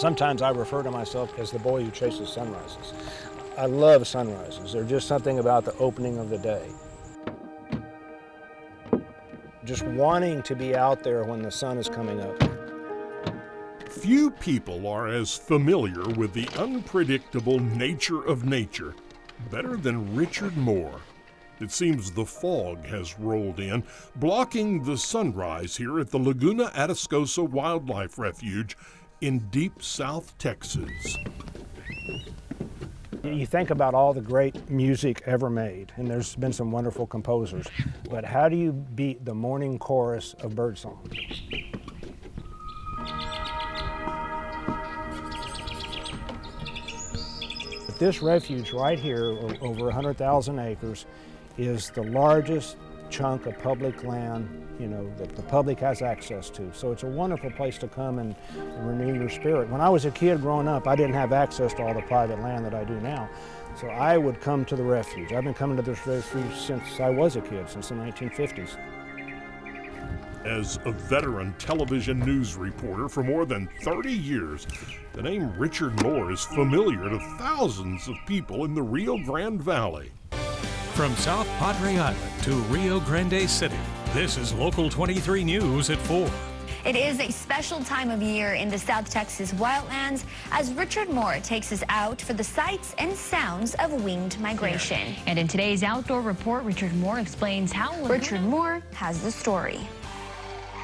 Sometimes I refer to myself as the boy who chases sunrises. I love sunrises. They're just something about the opening of the day. Just wanting to be out there when the sun is coming up. Few people are as familiar with the unpredictable nature of nature better than Richard Moore. It seems the fog has rolled in, blocking the sunrise here at the Laguna Atascosa Wildlife Refuge in deep South Texas. You think about all the great music ever made, and there's been some wonderful composers, but how do you beat the morning chorus of birdsong? This refuge right here, over 100,000 acres, is the largest chunk of public land, that the public has access to. So it's a wonderful place to come and renew your spirit. When I was a kid growing up, I didn't have access to all the private land that I do now. So I would come to the refuge. I've been coming to this refuge since I was a kid, since the 1950s. As a veteran television news reporter for more than 30 years, the name Richard Moore is familiar to thousands of people in the Rio Grande Valley. From South Padre Island to Rio Grande City, this is Local 23 News at 4. It is a special time of year in the South Texas wildlands as Richard Moore takes us out for the sights and sounds of winged migration. And in today's Outdoor Report, Richard Moore explains how Richard Moore has the story.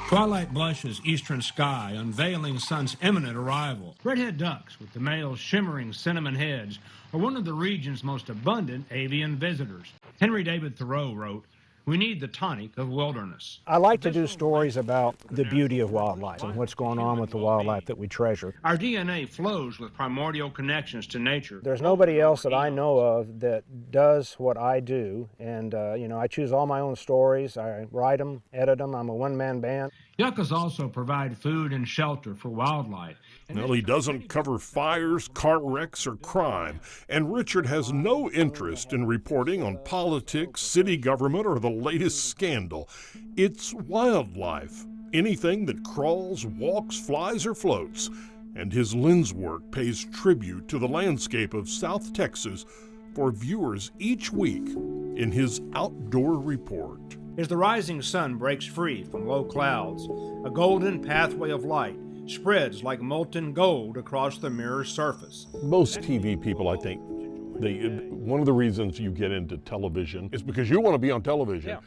Twilight blushes eastern sky, unveiling sun's imminent arrival. Redhead ducks with the male's shimmering cinnamon heads are one of the region's most abundant avian visitors. Henry David Thoreau wrote, "We need the tonic of wilderness." I like to do stories about the beauty of wildlife and what's going on with the wildlife that we treasure. Our DNA flows with primordial connections to nature. There's nobody else that I know of that does what I do, and I choose all my own stories. I write them, edit them. I'm a one-man band. Yuccas also provide food and shelter for wildlife. Well, he doesn't cover fires, car wrecks, or crime, and Richard has no interest in reporting on politics, city government, or the latest scandal. It's wildlife, anything that crawls, walks, flies, or floats, and his lens work pays tribute to the landscape of South Texas for viewers each week in his Outdoor Report. As the rising sun breaks free from low clouds, a golden pathway of light spreads like molten gold across the mirror's surface. Most TV people, I think, one of the reasons you get into television is because you want to be on television. Yeah.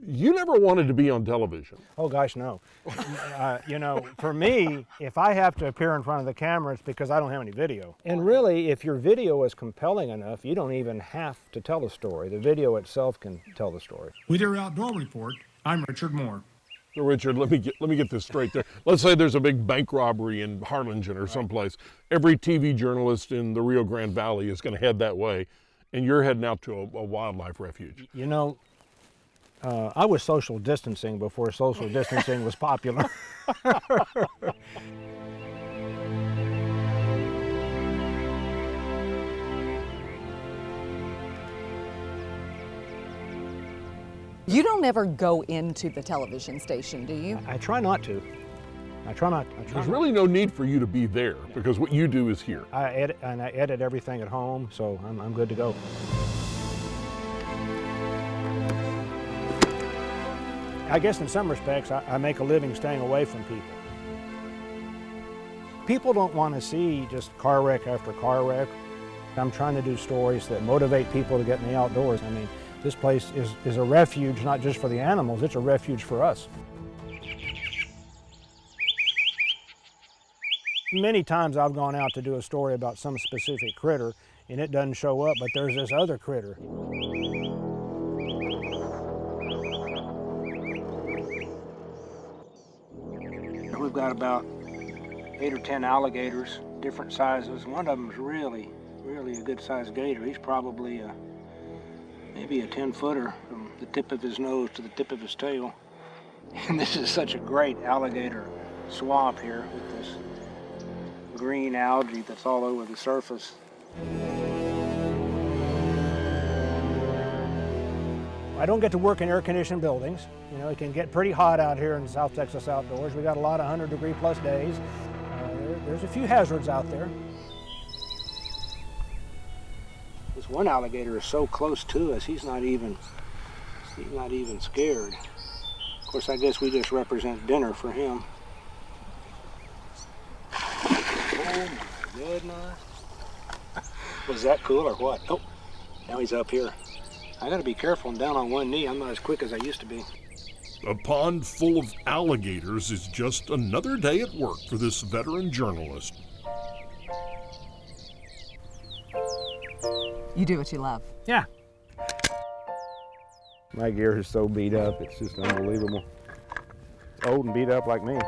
You never wanted to be on television. Oh gosh, no. For me, if I have to appear in front of the camera, it's because I don't have any video. And really, if your video is compelling enough, you don't even have to tell a story. The video itself can tell the story. With your Outdoor Report, I'm Richard Moore. So Richard, let me get this straight there. Let's say there's a big bank robbery in Harlingen or someplace. Every TV journalist in the Rio Grande Valley is going to head that way, and you're heading out to a wildlife refuge. I was social distancing before social distancing was popular. You don't ever go into the television station, do you? I try not to. There's really no need for you to be there because what you do is here. I edit everything at home, so I'm good to go. I guess in some respects, I make a living staying away from people. People don't want to see just car wreck after car wreck. I'm trying to do stories that motivate people to get in the outdoors. I mean, this place is a refuge, not just for the animals, it's a refuge for us. Many times I've gone out to do a story about some specific critter, and it doesn't show up, but there's this other critter. We've got about 8 or 10 alligators, different sizes. One of them is really a good-sized gator. He's probably maybe a 10-footer from the tip of his nose to the tip of his tail. And this is such a great alligator swamp here with this green algae that's all over the surface. I don't get to work in air-conditioned buildings. It can get pretty hot out here in South Texas outdoors. We got a lot of 100-degree-plus days. there's a few hazards out there. This one alligator is so close to us, he's not even scared. Of course, I guess we just represent dinner for him. Oh my goodness. Was that cool or what? Oh, now he's up here. I gotta be careful and down on one knee. I'm not as quick as I used to be. A pond full of alligators is just another day at work for this veteran journalist. You do what you love. Yeah. My gear is so beat up, it's just unbelievable. It's old and beat up like me.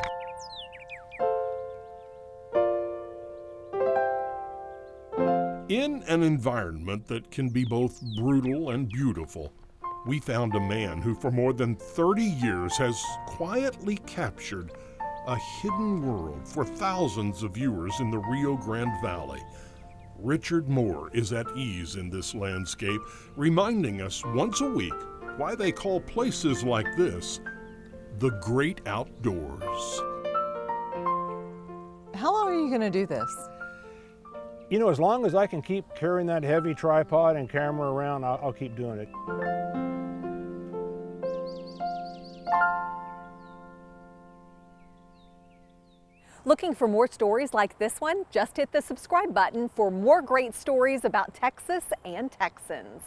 In an environment that can be both brutal and beautiful, we found a man who for more than 30 years has quietly captured a hidden world for thousands of viewers in the Rio Grande Valley. Richard Moore is at ease in this landscape, reminding us once a week why they call places like this the great outdoors. How long are you going to do this? You know, as long as I can keep carrying that heavy tripod and camera around, I'll keep doing it. Looking for more stories like this one? Just hit the subscribe button for more great stories about Texas and Texans.